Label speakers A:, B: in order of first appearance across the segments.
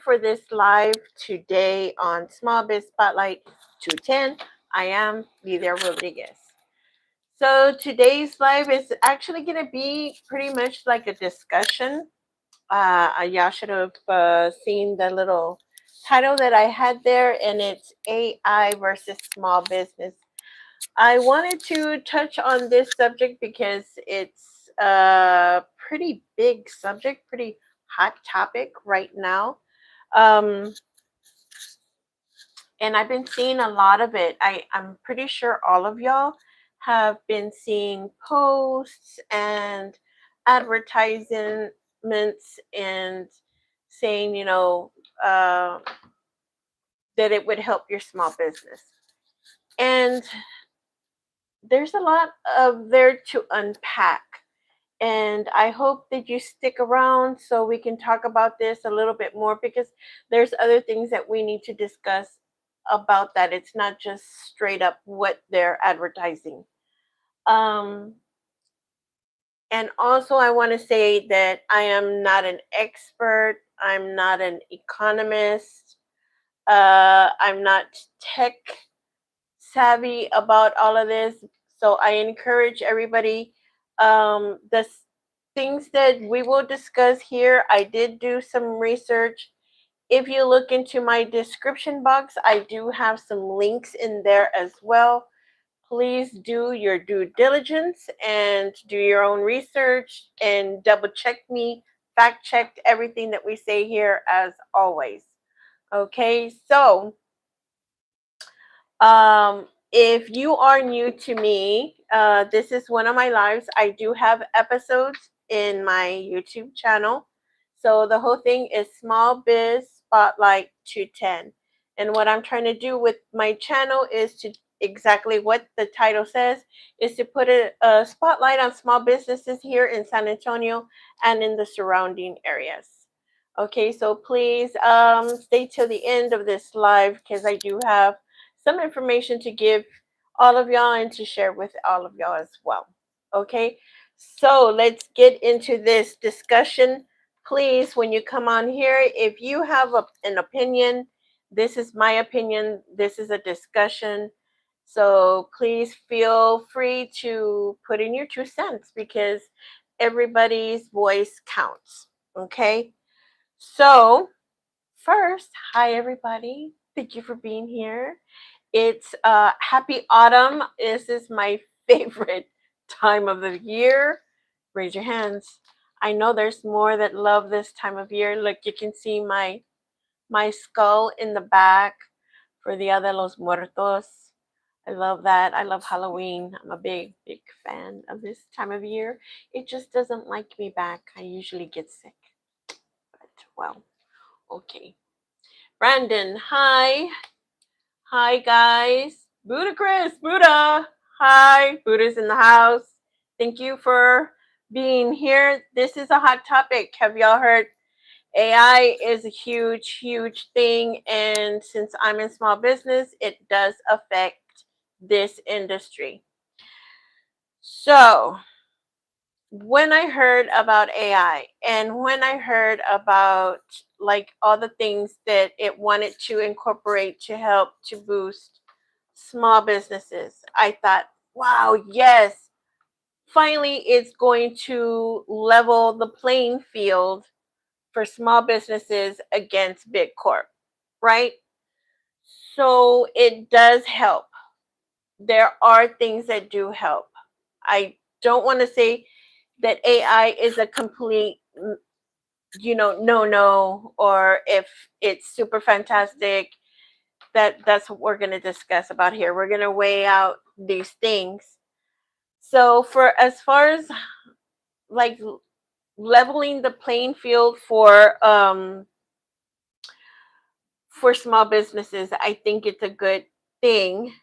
A: for this live today on Small Biz Spotlight 210. I am Lidia Rodriguez. So today's live is actually going to be pretty much like a discussion. Y'all should have seen the little title that I had there, and it's AI versus small business. I wanted to touch on this subject because it's a pretty big subject, pretty hot topic right now. Um, and I've been seeing a lot of it. I'm pretty sure all of y'all have been seeing posts and advertisements and saying, uh, that it would help your small business. And there's a lot of there to unpack. And I hope that you stick around so we can talk about this a little bit more because there's other things that we need to discuss about that. It's not just straight up what they're advertising. Um, and also, I want to say that I am not an expert, I'm not an economist, I'm not tech savvy about all of this. So I encourage everybody. The things that we will discuss here, I did do some research. If you look into my description box, I do have some links in there as well. Please do your due diligence and do your own research and double check me, fact check everything that we say here as always. Okay, so if you are new to me, this is one of my lives. I do have episodes in my YouTube channel. So the whole thing is Small Biz Spotlight 210. And what I'm trying to do with my channel is to exactly what the title says is to put a spotlight on small businesses here in San Antonio and in the surrounding areas. Okay, so please stay till the end of this live because I do have some information to give all of y'all and to share with all of y'all as well. Okay, so let's get into this discussion. Please, when you come on here, if you have an opinion, this is my opinion, this is a discussion. So please feel free to put in your 2 cents because everybody's voice counts. Okay, so first, hi everybody. Thank you for being here. It's happy autumn. This is my favorite time of the year. Raise your hands. I know there's more that love this time of year. Look, you can see my skull in the back for Dia de los Muertos. I love that. I love Halloween. I'm a big, big fan of this time of year. It just doesn't like me back. I usually get sick. But well, okay. Brandon, hi. Hi, guys. Buddha Chris, Buddha. Hi, Buddha's in the house. Thank you for being here. This is a hot topic. Have y'all heard? AI is a huge, huge thing. And since I'm in small business, it does affect this industry. So, when I heard about AI and when I heard about like all the things that it wanted to incorporate to help to boost small businesses, I thought, wow, yes, finally it's going to level the playing field for small businesses against big corp, right? So it does help. There are things that do help. I don't want to say that AI is a complete, no, or if it's super fantastic. That's what we're going to discuss about here. We're going to weigh out these things. So for as far as like leveling the playing field for small businesses, I think it's a good thing.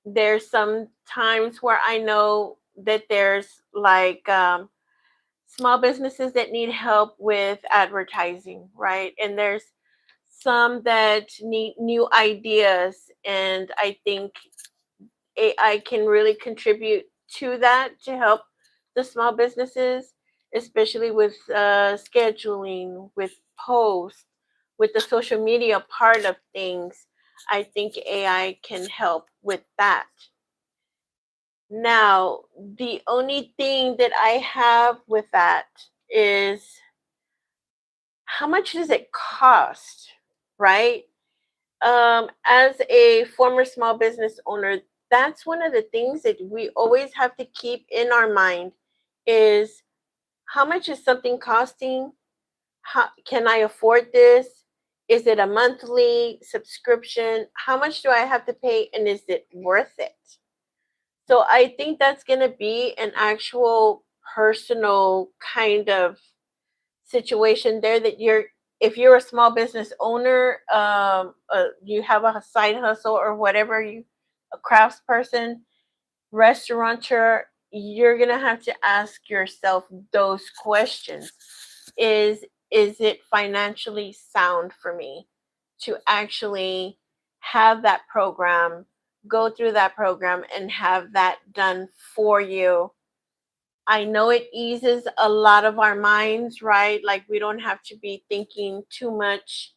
A: There's some times where I know that there's like small businesses that need help with advertising, right? And there's some that need new ideas, and I think AI can really contribute to that to help the small businesses, especially with scheduling, with posts, with the social media part of things, I think AI can help with that. Now, the only thing that I have with that is how much does it cost, right? As a former small business owner, that's one of the things that we always have to keep in our mind is how much is something costing? How can I afford this? Is it a monthly subscription? How much do I have to pay and is it worth it? So I think that's going to be an actual personal kind of situation there that you're if you're a small business owner, you have a side hustle or whatever, you a crafts person, restaurateur, you're gonna have to ask yourself those questions. Is it financially sound for me to actually have that program, go through that program and have that done for you? I know it eases a lot of our minds, right? Like we don't have to be thinking too much.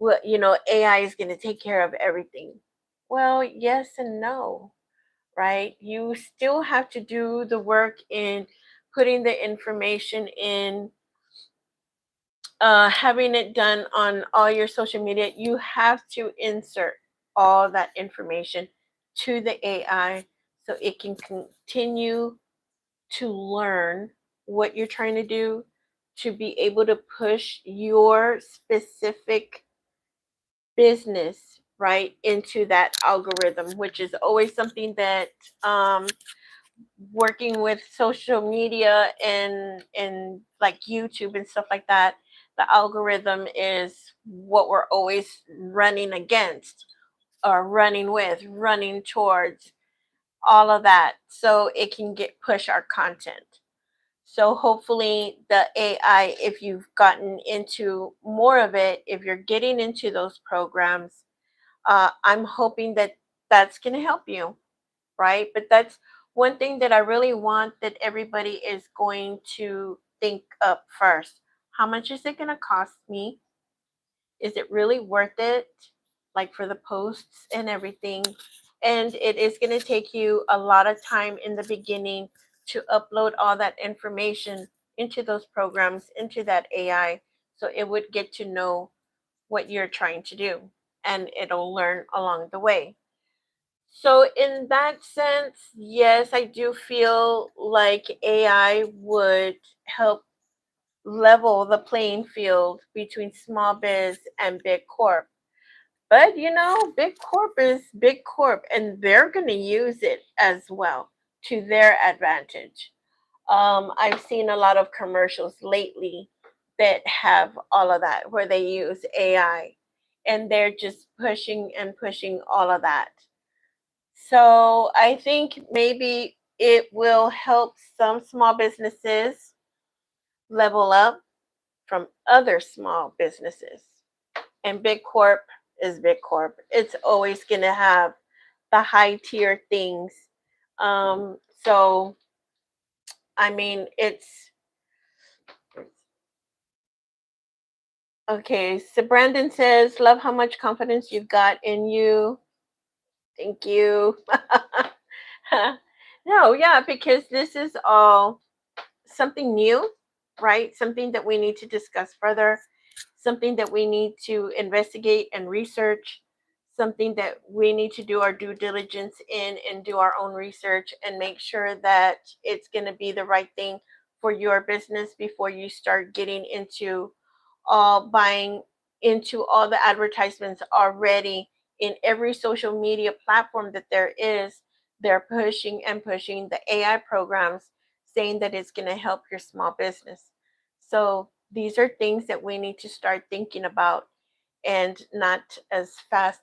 A: Well, AI is going to take care of everything. Well, yes and no, right? You still have to do the work in putting the information in, having it done on all your social media. You have to insert all that information to the AI so it can continue to learn what you're trying to do, to be able to push your specific business right into that algorithm, which is always something that, um, working with social media and like YouTube and stuff like that, the algorithm is what we're always running against or running with, running towards, all of that, so it can get push our content. So hopefully the AI, if you've gotten into more of it, if you're getting into those programs, I'm hoping that that's going to help you, right? But that's one thing that I really want that everybody is going to think up first. How much is it going to cost me? Is it really worth it? Like for the posts and everything. And it is going to take you a lot of time in the beginning to upload all that information into those programs, into that AI, so it would get to know what you're trying to do and it'll learn along the way. So, in that sense, yes, I do feel like AI would help level the playing field between small biz and big corp. But big corp is big corp, and they're going to use it as well to their advantage. I've seen a lot of commercials lately that have all of that, where they use AI and they're just pushing and pushing all of that. So I think maybe it will help some small businesses level up from other small businesses. And big corp is big corp. It's always going to have the high tier things. So I mean, it's okay. So Brandon says, "Love how much confidence you've got in you." Thank you. No, yeah, because this is all something new, right? Something that we need to discuss further, something that we need to investigate and research, something that we need to do our due diligence in and do our own research and make sure that it's going to be the right thing for your business before you start getting into all buying into all the advertisements already in every social media platform that there is. They're pushing and pushing the AI programs, saying that it's going to help your small business. So these are things that we need to start thinking about and not as fast,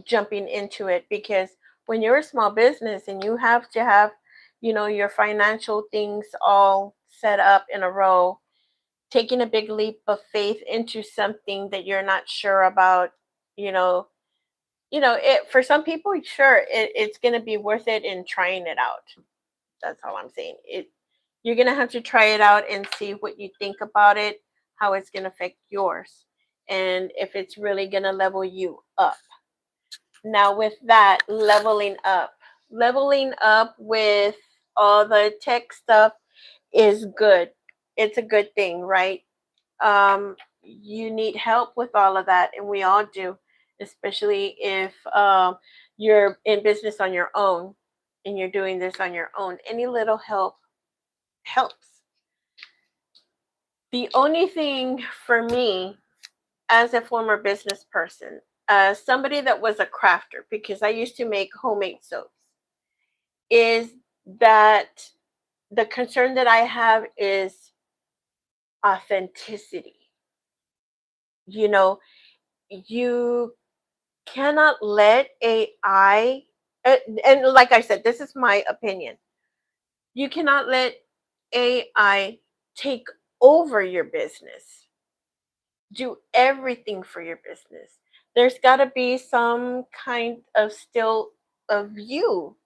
A: jumping into it, because when you're a small business and you have to have, your financial things all set up in a row, taking a big leap of faith into something that you're not sure about, you know, it for some people, sure, it's going to be worth it in trying it out. That's all I'm saying. You're going to have to try it out and see what you think about it, how it's going to affect yours. and if it's really going to level you up. Now, with that, leveling up with all the tech stuff is good. It's a good thing, right? You need help with all of that, and we all do, especially if you're in business on your own and you're doing this on your own. Any little help helps. The only thing for me, as a former business person, as somebody that was a crafter, because I used to make homemade soaps, is that the concern that I have is authenticity. You know, you cannot let AI, and like I said, this is my opinion. You cannot let AI take over your business, do everything for your business. There's got to be some kind of still of you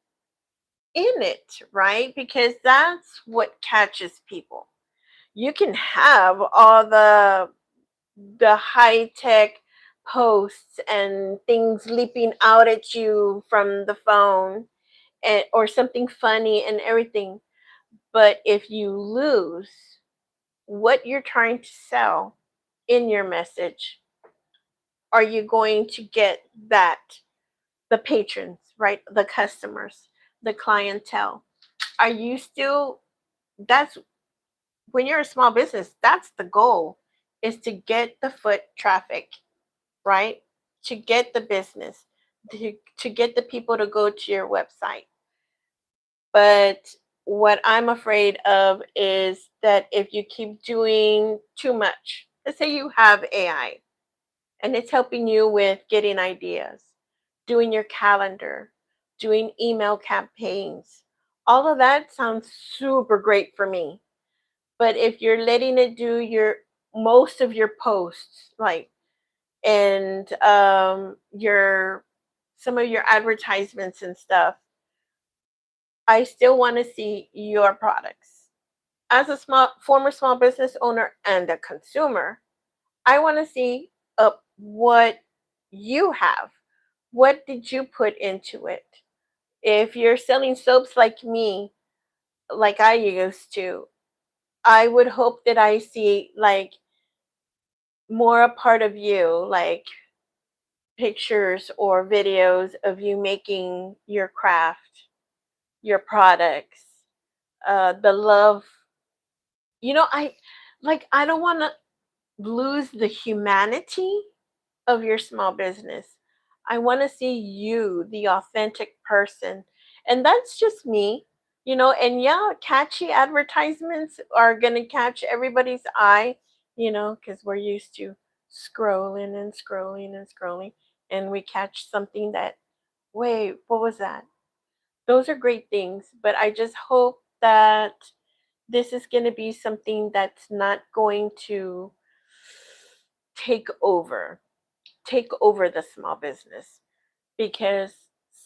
A: in it, right? Because that's what catches people. You can have all the high tech posts and things leaping out at you from the phone, and or something funny and everything, but if you lose what you're trying to sell in your message, are you going to get that, the patrons, right, the customers, the clientele? Are you still, that's when you're a small business, that's the goal, is to get the foot traffic, right? To get the business, to get the people to go to your website. But what I'm afraid of is that if you keep doing too much, let's say you have AI and it's helping you with getting ideas, doing your calendar, doing email campaigns, all of that sounds super great for me. But if you're letting it do your most of your posts, like, and your some of your advertisements and stuff, I still want to see your products. As a former small business owner and a consumer, I want to see what you have. What did you put into it? If you're selling soaps like me, like I used to, I would hope that I see like more a part of you, like pictures or videos of you making your craft, your products, the love. I don't want to lose the humanity of your small business. I want to see you, the authentic person. And that's just me, and yeah, catchy advertisements are going to catch everybody's eye, because we're used to scrolling and scrolling and scrolling, and we catch something that, wait, what was that? Those are great things, but I just hope that this is going to be something that's not going to take over take over the small business, because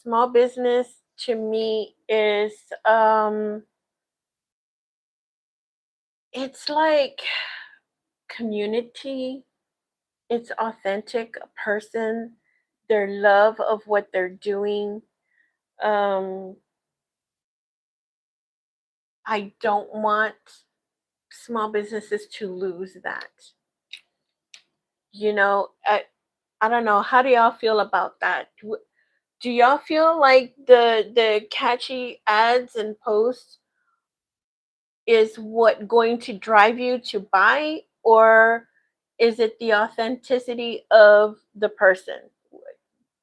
A: small business to me is, it's like community. It's authentic, a person, their love of what they're doing. um I don't want small businesses to lose that. I don't know, how do y'all feel about that? Do y'all feel like the catchy ads and posts is what going to drive you to buy, or is it the authenticity of the person?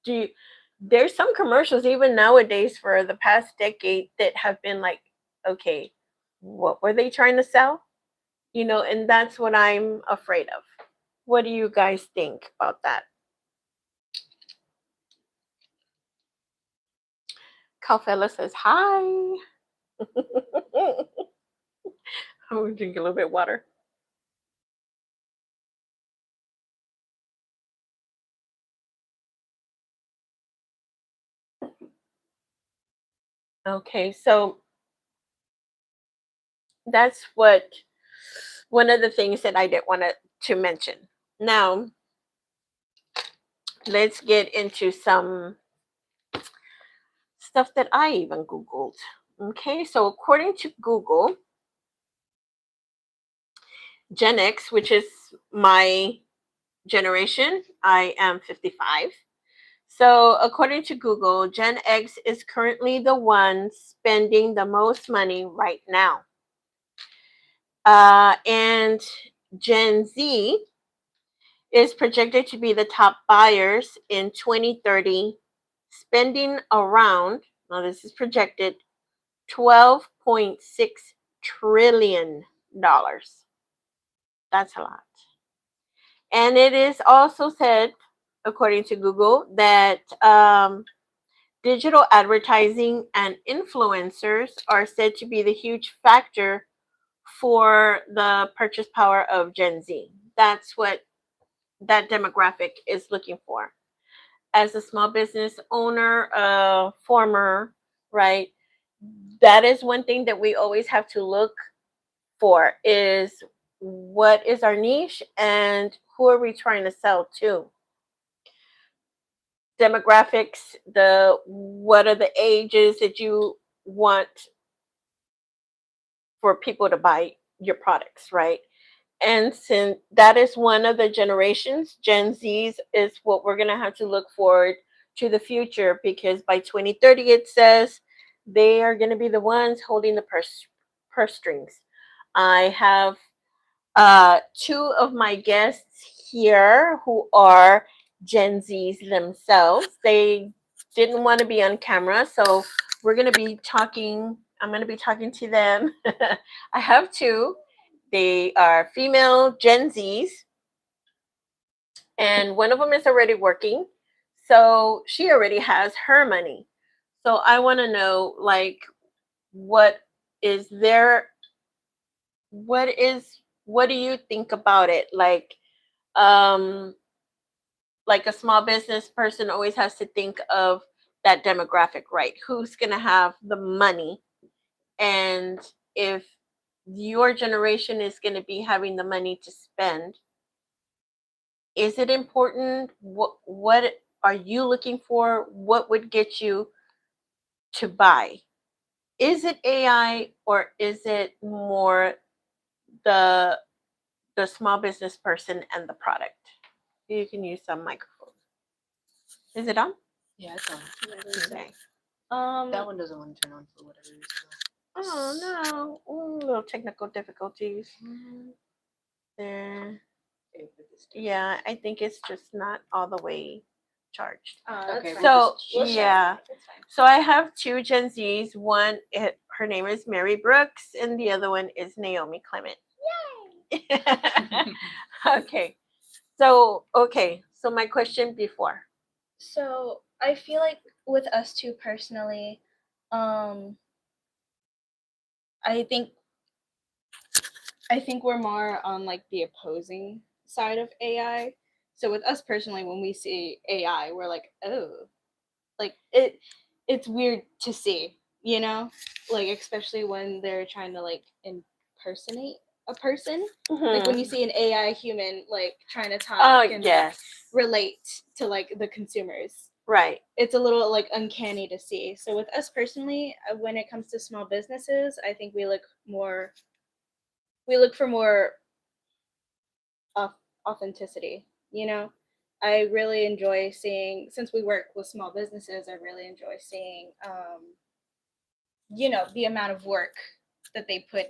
A: Do you, there's some commercials even nowadays for the past decade that have been like, okay, what were they trying to sell? And that's what I'm afraid of. What do you guys think about that? Calfella says hi. I'm gonna drink a little bit of water. Okay, so that's what one of the things that I didn't want to mention. Now, let's get into some stuff that I even Googled. Okay, so according to Google, Gen X, which is my generation, I am 55. So, according to Google, Gen X is currently the one spending the most money right now. And Gen Z is projected to be the top buyers in 2030, spending around, now this is projected, $12.6 trillion. That's a lot. And it is also said, according to Google, that digital advertising and influencers are said to be the huge factor for the purchase power of Gen Z. That's what that demographic is looking for. As a small business owner, former, right? That is one thing that we always have to look for is what is our niche and who are we trying to sell to? Demographics, the what are the ages that you want for people to buy your products, right? And since that is one of the generations, Gen Zs is what we're going to have to look forward to the future because by 2030 it says they are going to be the ones holding the purse strings. I have two of my guests here who are Gen Zs themselves. They didn't want to be on camera, so we're going to be talking. I'm going to be talking to them. I have two. They are female Gen Zs, and one of them is already working. So she already has her money. So I want to know, like, what is there? What do you think about it? Um, like a small business person always has to think of that demographic, right? Who's going to have the money? And if your generation is going to be having the money to spend, is it important? What are you looking for? What would get you to buy? Is it AI or is it more the the small business person and the product? You can use some microphones. Is it on?
B: Yeah, it's on.
A: Okay.
B: That one doesn't want to turn on for whatever reason.
A: Oh no! Ooh, little technical difficulties there. Yeah, I think it's just not all the way charged.
B: Okay,
A: So
B: we'll
A: yeah, so I have two Gen Zs. One, her name is Mary Brooks, and the other one is Naomi Clement. Yay! So my question before.
C: So I feel like with us two personally, I think we're more on like the opposing side of AI. So with us personally, when we see AI, we're like, oh, like it's weird to see, you know, like especially when they're trying to like impersonate a person. Like when you see an AI human like trying to talk and like, relate to like the consumers.
A: Right.
C: It's a little like uncanny to see. So with us personally, when it comes to small businesses, I think we look for more authenticity, you know. I really enjoy seeing, since we work with small businesses, I really enjoy seeing you know, the amount of work that they put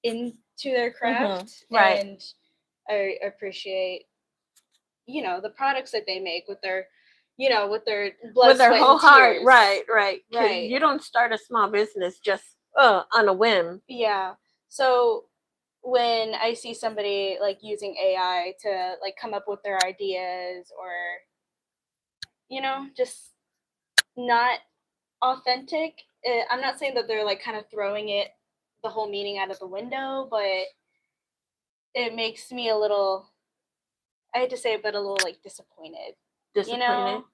C: into their craft.
A: Right.
C: And I appreciate, you know, the products that they make with their, you know, with their blood,
A: with their
C: sweat,
A: whole
C: and
A: heart.
C: tears.
A: Right.
C: Right.
A: You don't start a small business just on a whim.
C: Yeah. So when I see somebody like using AI to like come up with their ideas, or you know, just not authentic, I'm not saying that they're like kind of throwing it, the whole meaning, out of the window, but it makes me a little, I hate to say it, but a little like disappointed. You know?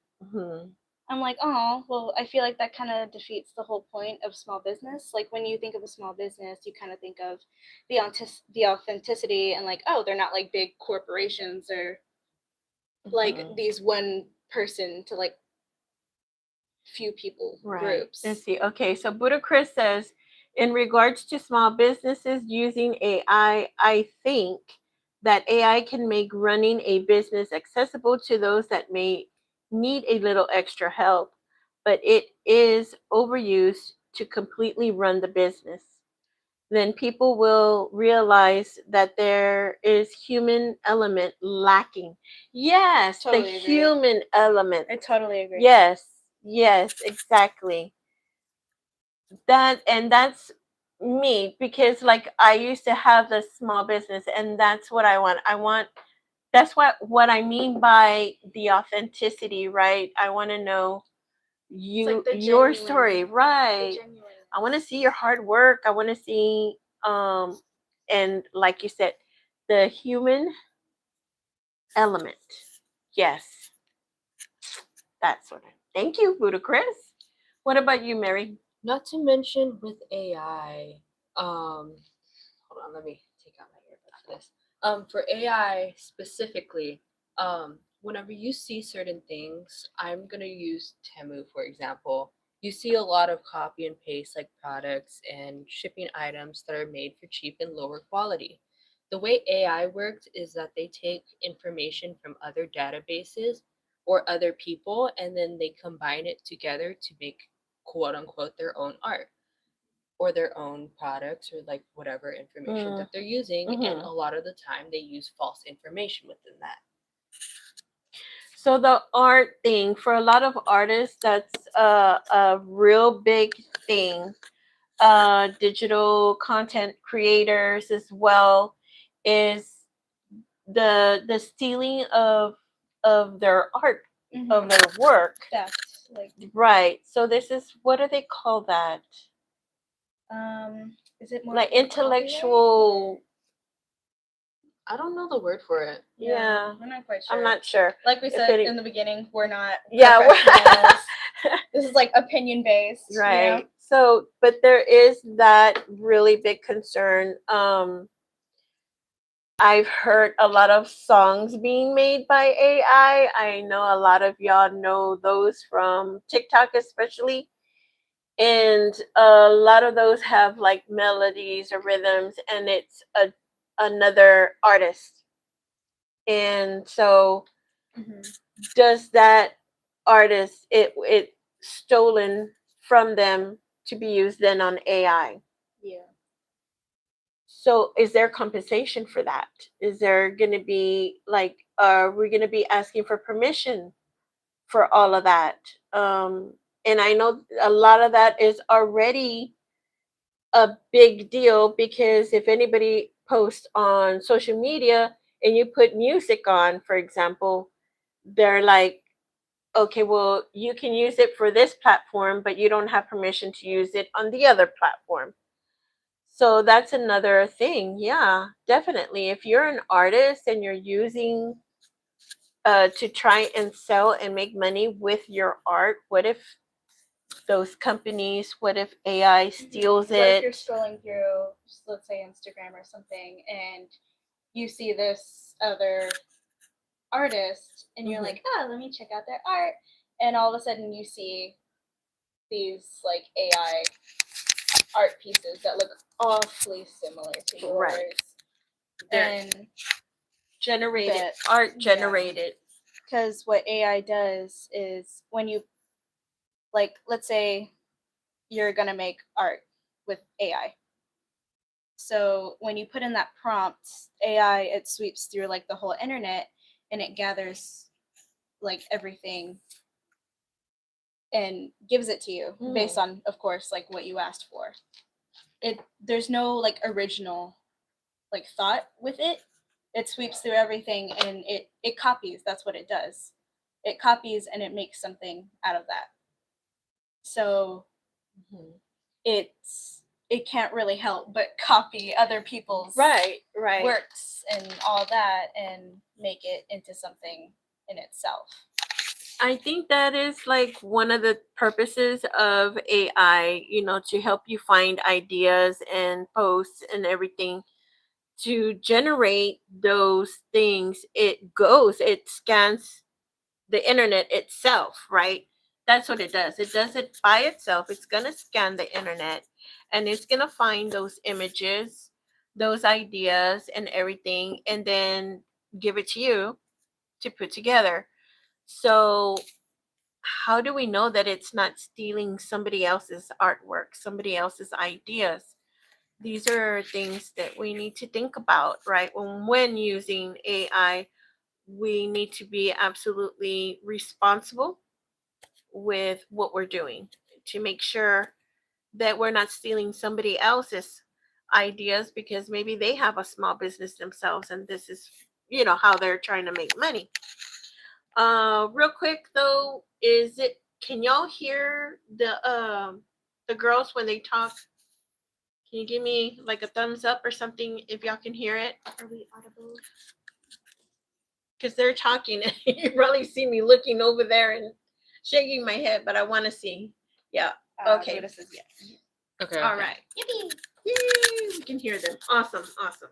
C: I'm like, oh, well, I feel like that kind of defeats the whole point of small business. Like when you think of a small business, you kind of think of the authenticity and like, oh, they're not like big corporations or like
A: Mhm.
C: these one person to like few people groups.
A: Let's see. Okay, so Buddha Chris says, in regards to small businesses using AI, I think that AI can make running a business accessible to those that may need a little extra help, but it is overused to completely run the business. Then people will realize that there is human element lacking. Yes,
C: Totally
A: the
C: agree.
A: human element.
C: I totally agree.
A: Yes, yes, exactly. That's me, because like I used to have this small business, and that's what I want. That's what I mean by the authenticity, right? I want to know your story, right? I want to see your hard work. I want to see and like you said, the human element. Yes, that's what. Thank you, Buddha Chris. What about you, Mary?
B: Not to mention with AI, hold on, let me take out my earbuds for this. For AI specifically, whenever you see certain things, I'm gonna use Temu for example. You see a lot of copy and paste like products and shipping items that are made for cheap and lower quality. The way AI works is that they take information from other databases or other people and then they combine it together to make quote unquote their own art or their own products or like whatever information that they're using, and
A: Mm-hmm.
B: a lot of the time they use false information within that.
A: So the art thing, for a lot of artists, that's a real big thing. Digital content creators as well, is the stealing of their art, of their work.
C: Theft, like
A: Right. So this is, what do they call that?
C: is it more
A: Like
C: copyright,
A: intellectual.
B: I don't know the word for it.
A: Yeah.
C: I'm not quite sure.
A: I'm not sure.
C: Like we
A: if
C: said
A: any-
C: in the beginning, we're not
A: Yeah.
C: professionals. This is like opinion based,
A: Right.
C: You know?
A: So, but there is that really big concern. I've heard a lot of songs being made by AI. I know a lot of y'all know those from TikTok, especially. And a lot of those have like melodies or rhythms, and it's another artist. And so, does that artist, it stolen from them to be used then on AI?
C: Yeah.
A: So is there compensation for that? Is there going to be like, are we going to be asking for permission for all of that? And I know a lot of that is already a big deal, because if anybody posts on social media and you put music on, for example, they're like, okay, well, you can use it for this platform, but you don't have permission to use it on the other platform. So that's another thing. Yeah, definitely. If you're an artist and you're using to try and sell and make money with your art, what if those companies, what if AI steals
C: What if
A: it?
C: you're scrolling through, let's say Instagram or something, and you see this other artist, and you're like, oh, let me check out their art, and all of a sudden you see these like AI art pieces that look awfully similar to yours.
A: Right. They're
C: And
A: generated, art
C: yeah.
A: generated.
C: Because what AI does is when you, like, let's say you're going to make art with AI. So when you put in that prompt, AI, it sweeps through like the whole internet and it gathers like everything and gives it to you based on, of course, like what you asked for. There's no like original like thought with it. It sweeps through everything and it copies. That's what it does. It copies and it makes something out of that. So it can't really help but copy other people's
A: right
C: works and all that and make it into something in itself.
A: I think that is like one of the purposes of AI, to help you find ideas and posts and everything, to generate those things, it scans the internet itself, right? That's what it does. It does it by itself. It's going to scan the internet and it's going to find those images, those ideas, and everything, and then give it to you to put together. So, how do we know that it's not stealing somebody else's artwork, somebody else's ideas? These are things that we need to think about, right? When using AI, we need to be absolutely responsible with what we're doing to make sure that we're not stealing somebody else's ideas because maybe they have a small business themselves and this is, how they're trying to make money. Real quick though, can y'all hear the girls when they talk? Can you give me like a thumbs up or something if y'all can hear it?
C: Are we audible?
A: Because they're talking. You probably see me looking over there and shaking my head, but I want to see. Yeah. Okay.
C: This is yes.
B: Okay.
A: All right. Yippee. Yay. We can hear them. Awesome. Awesome.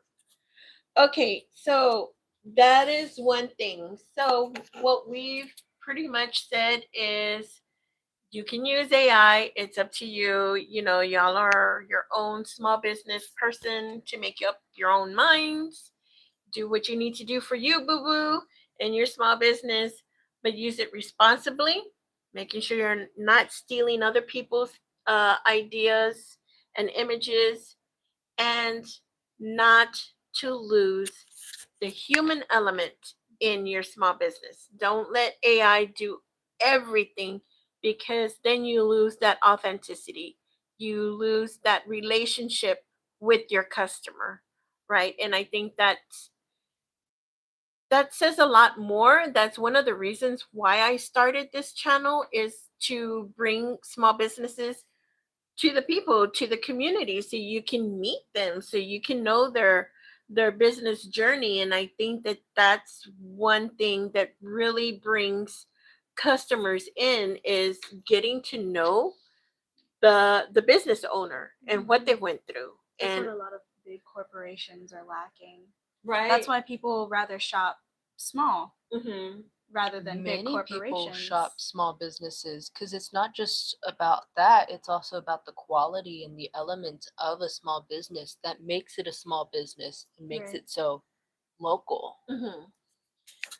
A: Okay. So that is one thing. So what we've pretty much said is you can use AI. It's up to you. Y'all are your own small business person to make up your own minds. Do what you need to do for you, boo boo, in your small business, but use it responsibly, making sure you're not stealing other people's ideas and images, and not to lose the human element in your small business. Don't let AI do everything because then you lose that authenticity. You lose that relationship with your customer, right? And I think that says a lot more. That's one of the reasons why I started this channel, is to bring small businesses to the people, to the community, so you can meet them, so you can know their business journey. And I think that that's one thing that really brings customers in, is getting to know the business owner and what they went through.
C: That's
A: And
C: what a lot of big corporations are lacking.
A: right,
C: That's why people rather shop small
A: mm-hmm.
C: rather than big
B: Many
C: corporations.
B: people shop small businesses because it's not just about that, it's also about the quality and the elements of a small business that makes it a small business and makes
C: Right.
B: it so local.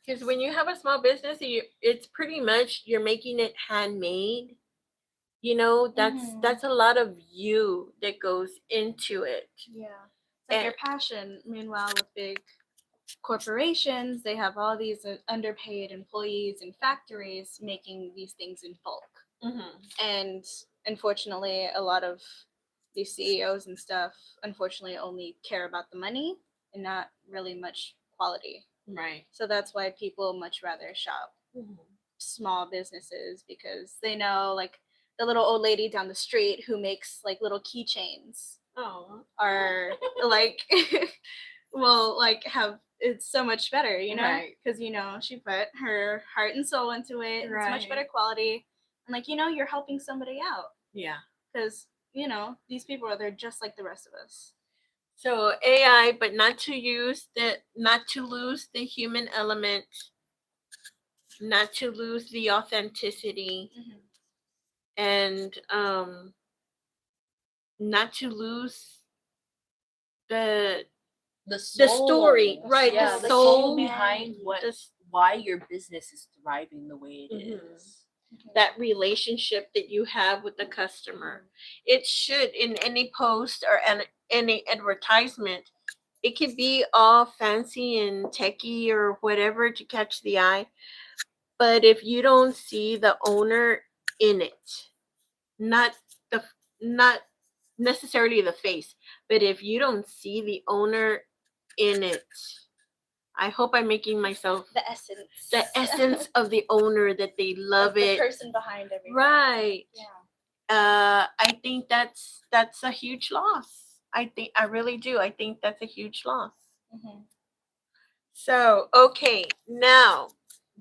A: Because when you have a small business, it's pretty much you're making it handmade. That's a lot of you that goes into it.
C: Yeah. It's like
A: And
C: your passion. Meanwhile, with big corporations, they have all these underpaid employees in factories making these things in bulk. And unfortunately, a lot of these CEOs and stuff, unfortunately, only care about the money and not really much quality.
A: right.
C: So that's why people much rather shop small businesses, because they know, like, the little old lady down the street who makes like little keychains
A: Oh,
C: are like will like have, it's so much better,
A: Right.
C: because she put her heart and soul into it. It's much
A: Right.
C: better quality, and like you're helping somebody out,
A: yeah.
C: because these people they're just like the rest of us.
A: So AI, but not to lose the human element, not to lose the authenticity, and not to lose the
B: The soul,
A: story, right?
B: Yeah,
A: the
B: the
A: soul
B: soul behind
A: this,
B: why your business is thriving the way it is.
A: that relationship that you have with the customer. It should, in any post or any advertisement, it could be all fancy and techie or whatever to catch the eye, but if you don't see the owner in it, not the not necessarily the face, but if you don't see the owner in it, I hope I'm making myself
C: The essence
A: of the owner, that they love
C: the
A: it,
C: person behind everything.
A: right?
C: Yeah.
A: I think that's a huge loss. I really do. I think that's a huge loss. So, okay, now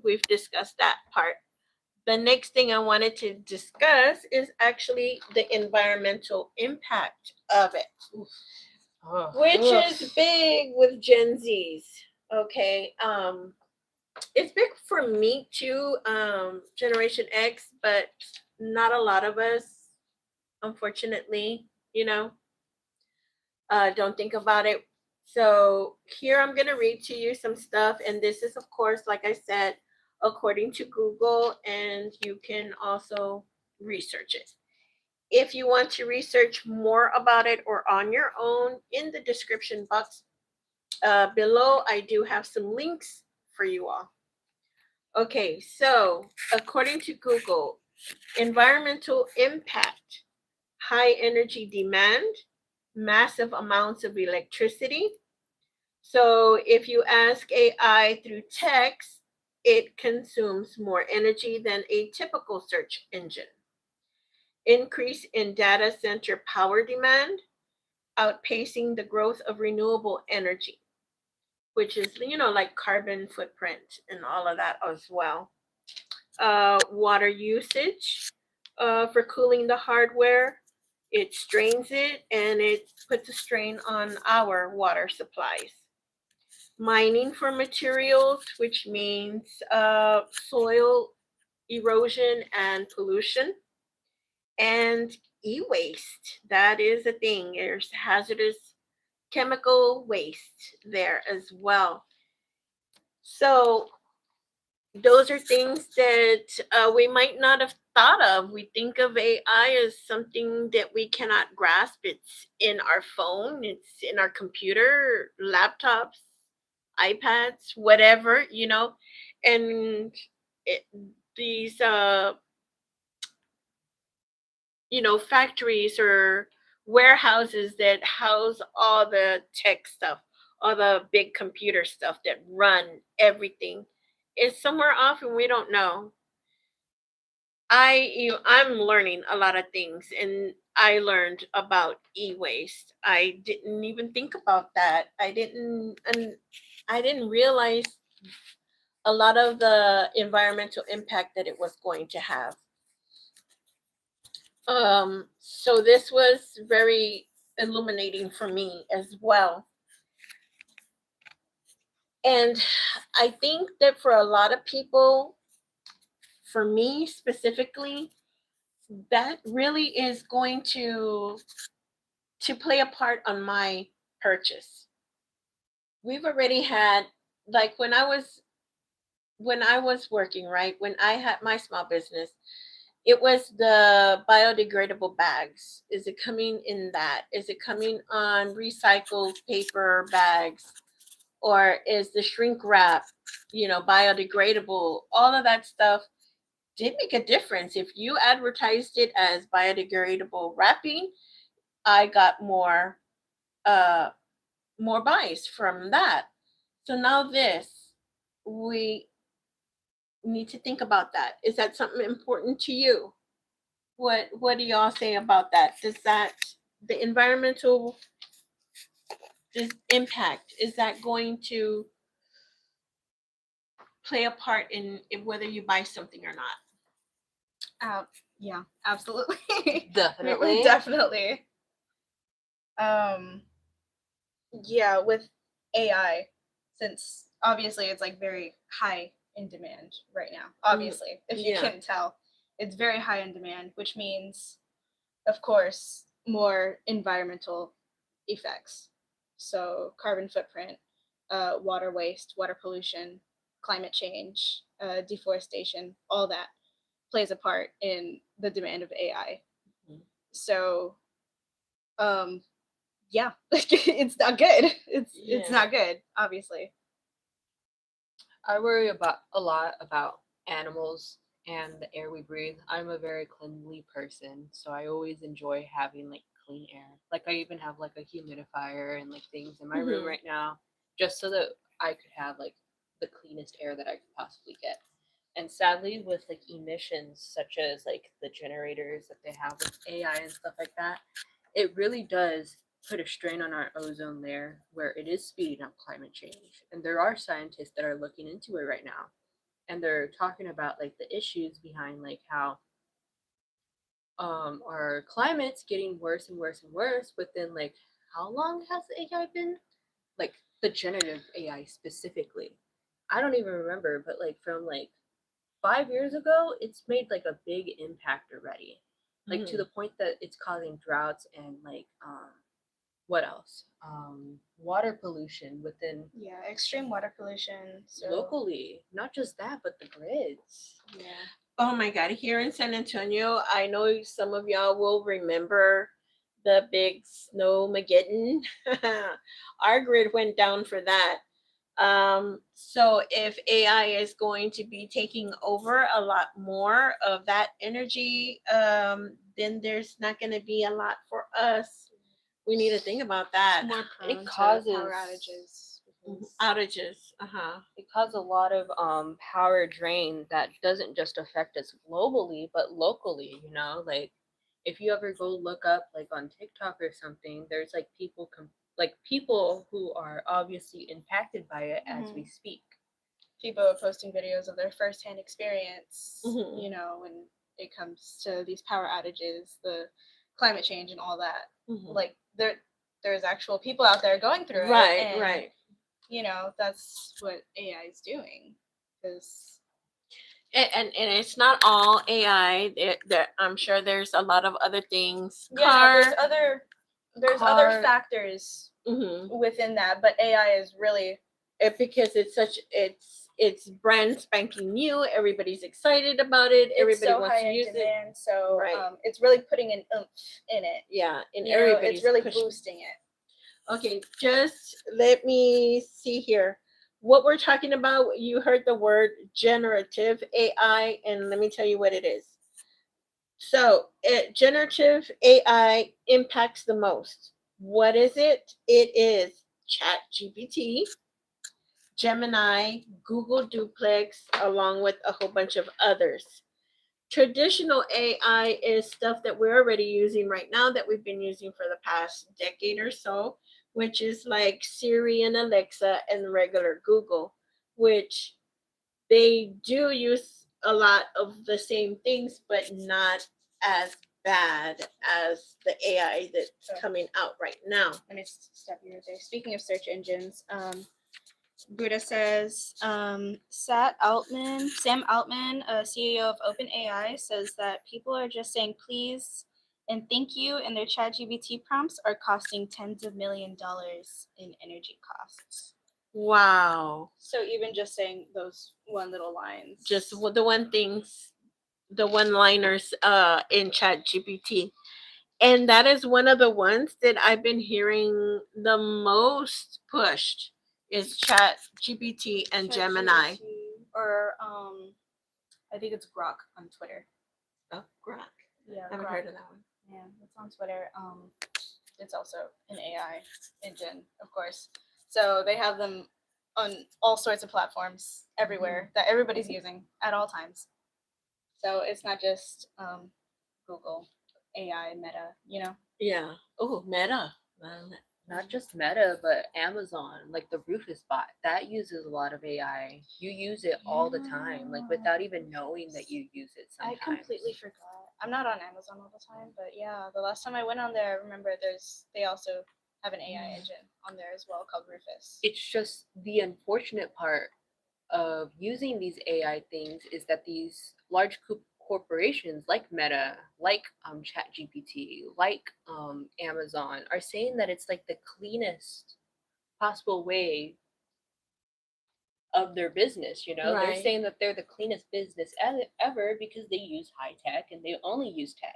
A: we've discussed that part. The next thing I wanted to discuss is actually the environmental impact of it. which is big with Gen Zs. Okay. It's big for me too, Generation X, but not a lot of us, unfortunately, you know, don't think about it. So here I'm gonna read to you some stuff, and this is of course, like I said, according to Google, and you can also research it. If you want to research more about it or on your own, in the description box below, I do have some links for you all. Okay, so according to Google, environmental impact, high energy demand, massive amounts of electricity. So if you ask AI through text, it consumes more energy than a typical search engine. Increase in data center power demand, outpacing the growth of renewable energy, which is, like carbon footprint and all of that as well. Water usage for cooling the hardware. It strains it and it puts a strain on our water supplies. Mining for materials, which means soil erosion and pollution. And e waste, that is a thing. There's hazardous chemical waste there as well. So those are things that we might not have thought of. We think of AI as something that we cannot grasp. It's in our phone, it's in our computer, laptops, iPads, whatever, and it, these, factories or warehouses that house all the tech stuff, all the big computer stuff that run everything is somewhere off and we don't know. I'm learning a lot of things, and I learned about e-waste. I didn't even think about that. I didn't realize a lot of the environmental impact that it was going to have. So this was very illuminating for me as well. And I think that for a lot of people, for me specifically, that really is going to play a part on my purchase. We've already had, like, when I was working, right, when I had my small business, it was the biodegradable bags. Is it coming in that? Is it coming on recycled paper bags? Or is the shrink wrap, biodegradable? All of that stuff did make a difference. If you advertised it as biodegradable wrapping, I got uh more buys from that. So now this, we need to think about that. Is that something important to you? What do y'all say about that? Does that, the environmental impact, is that going to play a part in whether you buy something or not?
C: Yeah, absolutely.
B: Definitely.
C: Definitely. Yeah, with AI, since obviously it's like very high in demand right now. Obviously, if you
A: Yeah.
C: can tell, it's very high in demand, which means, of course, more environmental effects. So carbon footprint, water waste, water pollution, climate change, deforestation, all that plays a part in the demand of AI.
A: Mhm.
C: So, yeah, it's not good. It's
A: Yeah.
C: not good, obviously.
B: I worry about a lot about animals and the air we breathe. I'm a very cleanly person, so I always enjoy having like clean air. Like I even have like a humidifier and like things in my room
A: Mhm.
B: right now, just so that I could have like the cleanest air that I could possibly get. And sadly, with like emissions such as like the generators that they have with AI and stuff like that, it really does put a strain on our ozone layer where it is speeding up climate change. And there are scientists that are looking into it right now. And they're talking about like the issues behind like how our climate's getting worse and worse and worse, but then like how long has AI been? Like the generative AI specifically. I don't even remember, but like from like 5 years ago, it's made like a big impact already. Like to the point that it's causing droughts and like what else? Water pollution within
C: Yeah, extreme water pollution. So
B: locally. Not just that, but the grids.
C: yeah.
A: Oh my God, here in San Antonio, I know some of y'all will remember the big snow Mageddon. Our grid went down for that. So if AI is going to be taking over a lot more of that energy, then there's not going to be a lot for us. We need to think about that.
C: More prone
B: It
C: to
B: causes
C: power outages.
A: Outages. Uh-huh.
B: it causes a lot of power drain that doesn't just affect us globally but locally, you know, like if you ever go look up like on TikTok or something, there's like people who are obviously impacted by it as we speak.
C: People are posting videos of their firsthand experience,
A: Mhm.
C: you know, when it comes to these power outages, the climate change, and all that.
A: Mhm.
C: Like there's actual people out there going through it,
A: Right,
C: and,
A: right.
C: you know, that's what AI is doing. Because
A: And it's not all AI. I'm sure there's a lot of other things.
C: there's
A: Car.
C: other factors
A: Mhm.
C: within that, but AI is really
A: Because it's brand spanking new. Everybody's excited about it.
C: it's
A: Everybody
C: so
A: wants
C: high
A: to
C: in
A: use it.
C: demand. So
A: Right.
C: it's really putting an oomph in it.
A: Yeah, and
C: You know,
A: everybody's
C: it's really
A: pushing.
C: boosting it.
A: Okay, just let me see here. What we're talking about, you heard the word generative AI, and let me tell you what it is. So, generative AI impacts the most. What is it? It is Chat GPT, Gemini, Google Duplex, along with a whole bunch of others. Traditional AI is stuff that we're already using right now that we've been using for the past decade or so, which is like Siri and Alexa and regular Google, which they do use a lot of the same things, but not as bad as the AI that's coming out right now.
C: Let me stop you right there. Speaking of search engines, Buddha says Sam Altman, CEO of OpenAI, says that people are just saying please and thank you, and their ChatGPT prompts are costing tens of $1,000,000 in energy costs.
A: Wow.
C: So even just saying those one little lines,
A: Just the one liners in Chat GPT. And that is one of the ones that I've been hearing the most pushed is Chat GPT and Gemini.
C: or I think it's Grok on Twitter.
A: Oh, Grok.
C: Yeah,
A: I haven't
C: Grok.
A: heard of that one.
C: Yeah, it's on Twitter. It's also an AI engine, of course. So they have them on all sorts of platforms everywhere that everybody's using at all times. So it's not just Google, AI, Meta, you know?
A: Yeah. Oh, Meta.
B: Not just Meta, but Amazon, like the Rufus bot, that uses a lot of AI. You use it all the time, like without even knowing that you use it sometimes.
C: I completely forgot. I'm not on Amazon all the time, but yeah, the last time I went on there, I remember they also have an AI engine on there as well called Rufus.
B: It's just the unfortunate part of using these AI things is that these large corporations like Meta, like ChatGPT, like Amazon are saying that it's like the cleanest possible way of their business. You know, they're
A: Right.
B: saying that they're the cleanest business ever because they use high tech and they only use tech.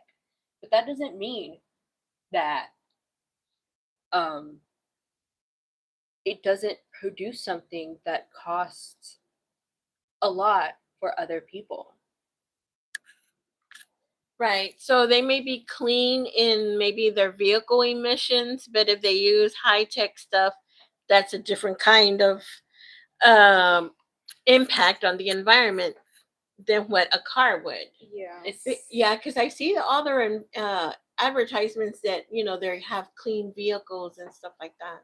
B: But that doesn't mean that um, it doesn't produce something that costs a lot for other people.
A: Right. So they may be clean in maybe their vehicle emissions, but if they use high tech stuff, that's a different kind of um, impact on the environment than what a car would.
C: Yeah.
A: Yeah, because I see all their advertisements that they have clean vehicles and stuff like that.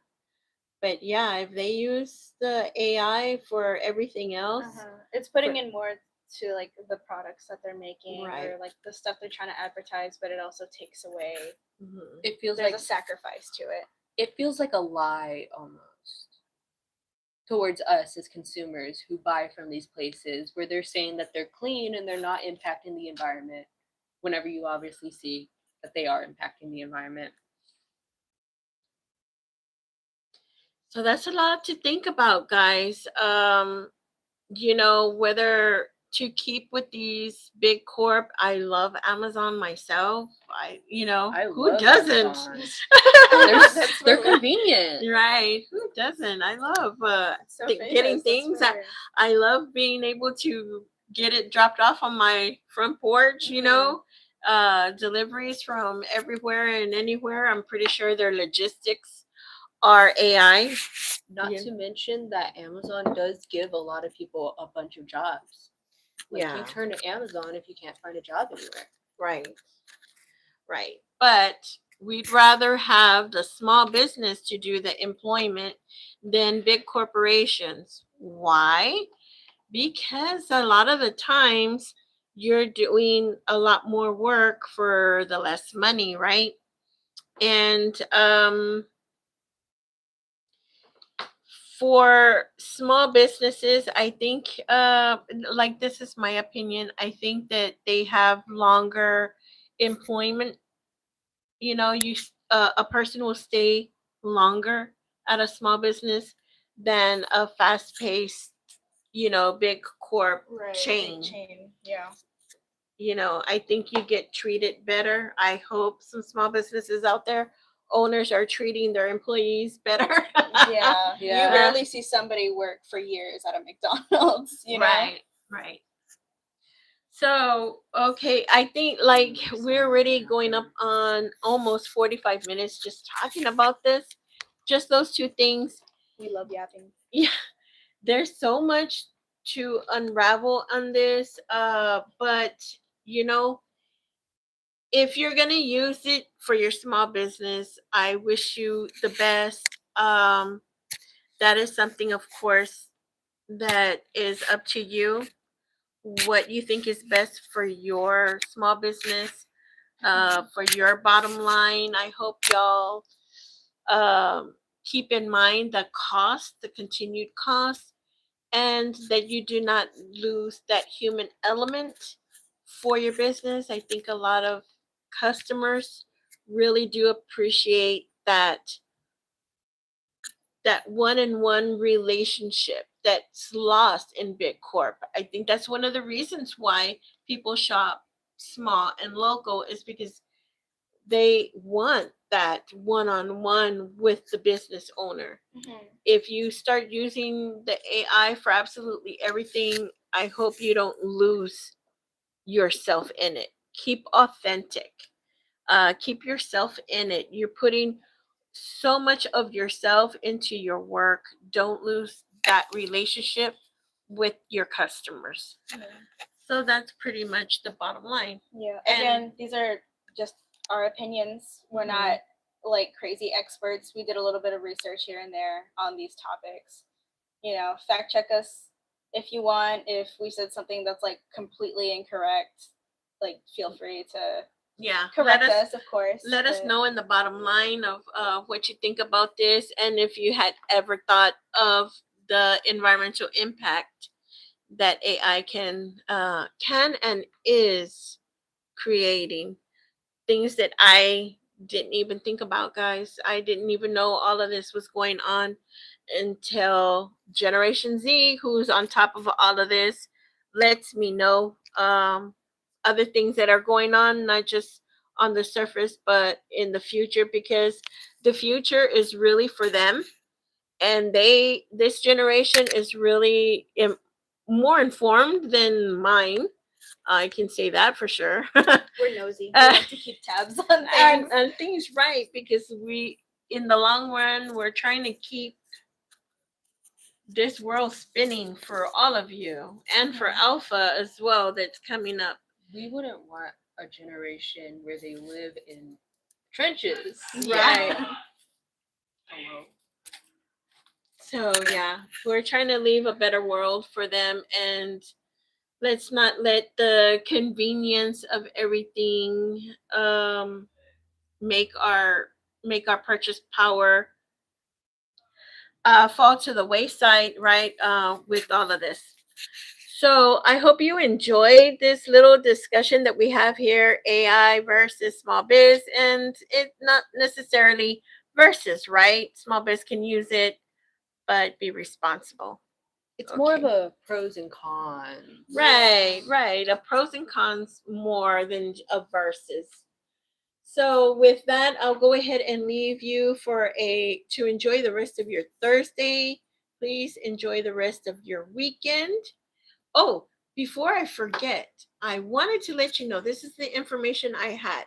A: But yeah, if they use the AI for everything else,
C: It's putting in more to like the products that they're making
A: Right.
C: or like the stuff they're trying to advertise, but it also takes away.
A: mhm.
B: It feels
C: There's
B: like
C: a sacrifice to it.
B: it feels like a lie almost towards us as consumers who buy from these places where they're saying that they're clean and they're not impacting the environment whenever you obviously see that they are impacting the environment.
A: So that's a lot to think about, guys. You know, whether to keep with these big corp. I love Amazon myself.
B: I
A: who
B: love
A: doesn't?
B: Amazon.
C: That's
B: They're
C: what-
B: convenient.
A: Right? Who doesn't? I love
C: so
A: getting
C: famous, that's
A: things.
C: where-
A: I love being able to get it dropped off on my front porch. Deliveries from everywhere and anywhere. I'm pretty sure their logistics are AI.
B: Not
A: Yeah.
B: to mention that Amazon does give a lot of people a bunch of jobs. Like
A: Yeah.
B: you turn to Amazon if you can't find a job anywhere.
A: Right. But we'd rather have the small business to do the employment than big corporations. Why? Because a lot of the times you're doing a lot more work for the less money, right? And for small businesses, I think, like, this is my opinion, I think that they have longer employment. A person will stay longer at a small business than a fast-paced, big corp
C: right,
A: chain.
C: big chain. Yeah.
A: I think you get treated better. I hope some small businesses out there, owners are treating their employees better.
C: Yeah.
B: Yeah.
C: You rarely see somebody work for years at a McDonald's, you know?
A: Right. So, okay, I think, like, we're already going up on almost 45 minutes just talking about this. Just those two things.
C: We love yapping.
A: Yeah, there's so much to unravel on this. But you know, if you're gonna use it for your small business, I wish you the best. That is something, of course, that is up to you. What you think is best for your small business, for your bottom line. I hope y'all keep in mind the cost, the continued cost, and that you do not lose that human element for your business. I think a lot of customers really do appreciate that one-on-one relationship that's lost in big corp. I think that's one of the reasons why people shop small and local, is because they want that one-on-one with the business owner.
C: Mm-hmm.
A: If you start using the AI for absolutely everything, I hope you don't lose yourself in it. Keep authentic. Keep yourself in it. You're putting so much of yourself into your work. Don't lose that relationship with your customers.
C: Yeah.
A: So that's pretty much the bottom line.
C: Yeah.
A: And-
C: Again, these are just our opinions. We're
A: Mhm.
C: not like crazy experts. We did a little bit of research here and there on these topics. Fact check us if you want. If we said something that's like completely incorrect, like feel free to
A: Yeah,
C: correct us, of course.
A: let us
C: but-
A: know in the bottom line of what you think about this, and if you had ever thought of the environmental impact that AI can and is creating. Things that I didn't even think about, guys. I didn't even know all of this was going on until Generation Z, who's on top of all of this, lets me know other things that are going on, not just on the surface, but in the future, because the future is really for them. And this generation is really more informed than mine. I can say that for sure.
C: We're nosy. We like to keep tabs on things.
A: and things, right, because in the long run, we're trying to keep this world spinning for all of you, and for Alpha as well, that's coming up.
B: We wouldn't want a generation where they live in trenches.
A: Right.
B: Hello.
A: So yeah, we're trying to leave a better world for them, and let's not let the convenience of everything make our make our purchase power fall to the wayside, right? With all of this. So I hope you enjoyed this little discussion that we have here, AI versus small biz, and it not necessarily versus, right? Small biz can use it, but be responsible.
B: It's more of
A: Okay.
B: a pros and cons.
A: Right, right. A pros and cons more than a versus. So with that, I'll go ahead and leave you to enjoy the rest of your Thursday. Please enjoy the rest of your weekend. Oh, before I forget, I wanted to let you know this is the information I had.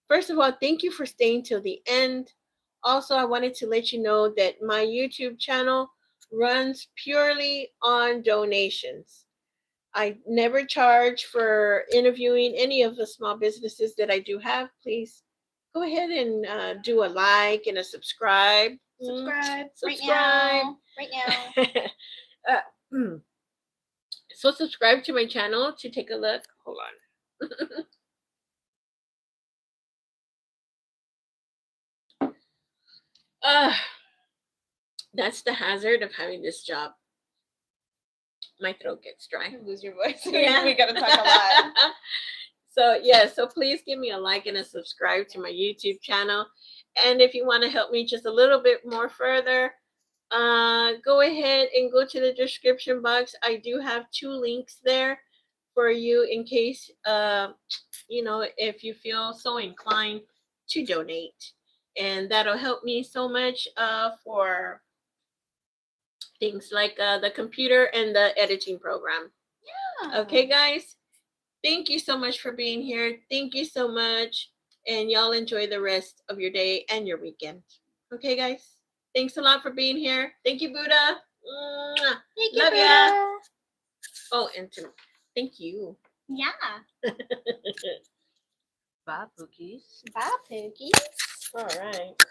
A: First of all, thank you for staying till the end. Also, I wanted to let you know that my YouTube channel runs purely on donations. I never charge for interviewing any of the small businesses that I do have. Please go ahead and do a like and a subscribe.
C: Subscribe.
A: Subscribe.
C: Right now.
A: So subscribe to my channel to take a look. Hold on. That's the hazard of having this job. My throat gets dry.
C: You lose your voice.
A: Yeah.
C: We gotta talk a lot.
A: So please give me a like and a subscribe to my YouTube channel. And if you want to help me just a little bit more further, go ahead and go to the description box. I do have 2 links there for you in case if you feel so inclined to donate. And that'll help me so much for things like the computer and the editing program.
C: Yeah.
A: Okay, guys. Thank you so much for being here. Thank you so much. And y'all enjoy the rest of your day and your weekend. Okay, guys? Thanks a lot for being here. Thank you, Buddha. Mwah.
C: Thank you,
A: Love ya.
C: Buddha.
A: Oh, and thank you.
C: Yeah.
B: Bye, Pookies.
C: Bye, Pookies.
A: All right.